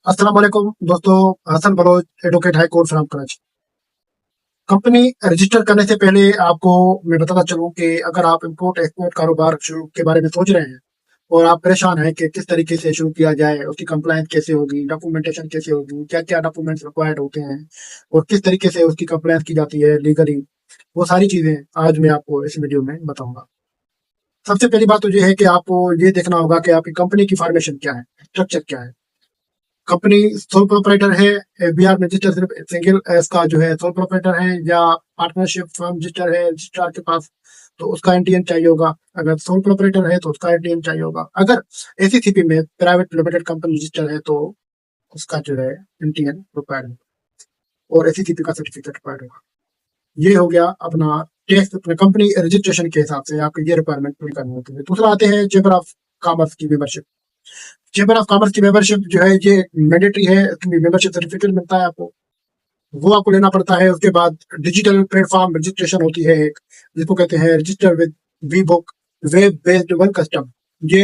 अस्सलाम वालेकुम दोस्तों। Hasan Baloch advocate high court from Karachi. Company register करने से पहले आपको मैं बताना चलूं कि अगर आप इंपोर्ट एक्सपोर्ट कारोबार शुरू के बारे में सोच रहे हैं और आप परेशान हैं कि किस तरीके से शुरू किया जाए, उसकी कंप्लायंस कैसे होगी, डॉक्यूमेंटेशन कैसे होगी, क्या क्या डॉक्यूमेंट्स रिक्वायर्ड होते हैं और किस तरीके से उसकी कंप्लायंस की जाती है लीगली, वो सारी चीजें आज मैं आपको इस वीडियो में बताऊंगा। सबसे पहली बात तो ये है कि आपको ये देखना होगा कि आपकी कंपनी की फॉर्मेशन क्या है, स्ट्रक्चर क्या है। कंपनी सोल प्रोप्राइटर है, बीआर रजिस्टर सिर्फ सिंगल इसका जो है सोल प्रोप्राइटर है, या पार्टनरशिप फर्म रजिस्टर है रजिस्ट्रार के पास, तो उसका एनटीएन चाहिए होगा। अगर सोल प्रोप्राइटर है तो उसका एनटीएन चाहिए होगा। अगर एसीसीपी में प्राइवेट लिमिटेड कंपनी रजिस्टर है तो उसका जो है एनटीएन रिक्वायर्ड होगा और एसीसीपी का सर्टिफिकेट रिक्वायर्ड होगा। ये हो गया अपना टैक्स अपने कंपनी रजिस्ट्रेशन के हिसाब से आपको ये रिक्वायरमेंट पूरी करनी होती है। दूसरा आते हैं चेंबर ऑफ कॉमर्स की मेंबरशिप। चेंबर ऑफ कॉमर्स की मेंबरशिप जो है ये मैंडेटरी है, मेंबरशिप सर्टिफिकेट मिलता है आपको, वो आपको लेना पड़ता है। उसके बाद डिजिटल प्लेटफॉर्म रजिस्ट्रेशन होती है एक, जिसको कहते हैं register with WeBOC, web based one custom. ये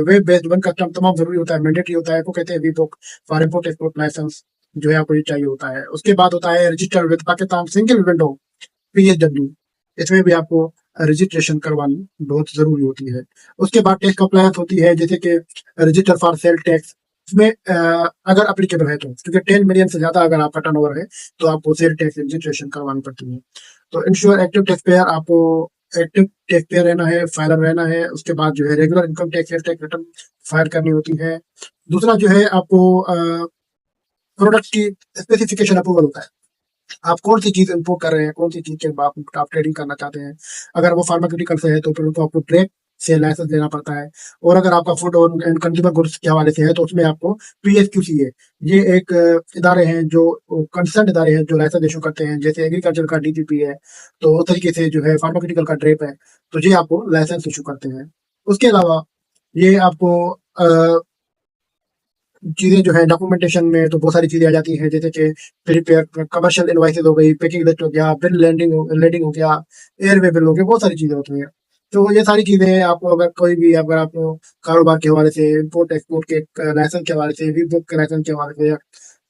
वेब बेस्ड वन कस्टम तमाम जरूरी होता है, मैंडेटरी होता है, को कहते हैं WeBOC for import export licence, जो है आपको ये चाहिए होता है। उसके बाद होता है register with Pakistan single window PHW, इसमें भी आपको रजिस्ट्रेशन करवानी बहुत जरूरी होती है। उसके बाद टैक्स कंप्लायंस होती है, जैसे कि रजिस्टर फॉर सेल टैक्स। इसमें अगर अप्लीकेबल है तो, क्योंकि 10 मिलियन से ज्यादा अगर आपका टर्नओवर है तो आपको सेल टैक्स रजिस्ट्रेशन करवानी पड़ती है। तो इंश्योर एक्टिव टैक्स पेयर, आपको एक्टिव टैक्स पेयर रहना है, फाइलर रहना है। उसके बाद जो है regular income tax return file करनी होती है। दूसरा जो है आपको प्रोडक्ट की स्पेसिफिकेशन अप्रूवल होता है। आप कौन सी चीज इम्पोर्ट कर रहे हैं, कौन सी चीज के आप ट्रेडिंग करना चाहते हैं। अगर वो फार्मास्यूटिकल से है तो फिर उनको आपको ट्रेड से लाइसेंस देना पड़ता है। और अगर आपका फूड और एंड कंज्यूमर गुड्स के हवाले से है तो उसमें आपको पीएसक्यूसी है, ये एक इदारे हैं जो कंसर्न इदारे हैं जो लाइसेंस इशू करते हैं। जैसे एग्रीकल्चर का डीजीपी है, तो उस तरीके से जो है फार्मास्यूटिकल का ड्रेप है, तो ये आपको लाइसेंस इशू करते हैं। उसके अलावा ये आपको चीजें जो है डॉक्यूमेंटेशन में तो बहुत सारी चीजें आ जाती हैं, जैसे कि प्रिपेयर कमर्शियल इनवाइसेज हो गई, पैकिंग लिस्ट हो गया, बिल लैंडिंग हो गया, एयरवे बिल हो गया, बहुत सारी चीजें होती हैं। तो ये सारी चीजें आपको अगर कोई भी अगर आपको कारोबार के हवाले से, इम्पोर्ट एक्सपोर्ट के लाइसेंस के हवाले से, वी बुक के लाइसेंस के हवाले से, या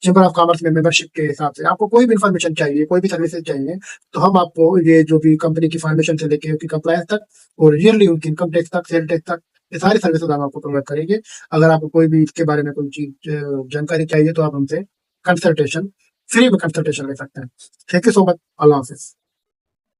चैम्बर ऑफ कॉमर्स में मेंबरशिप के हिसाब से आपको कोई भी इन्फॉर्मेशन चाहिए, कोई भी सर्विसेज चाहिए, तो हम आपको ये जो भी कंपनी की फॉर्मेशन से लेके उसकी कंप्लायंस तक और ईयरली उनकी इनकम टैक्स तक, सेल टैक्स तक, ये सारी सर्विसेज हम आपको प्रोवाइड करेंगे। अगर आपको कोई भी इसके बारे में कोई चीज जानकारी चाहिए तो आप हमसे कंसल्टेशन फ्री में कंसल्टेशन ले सकते हैं। Thank you so much. Allah Hafiz.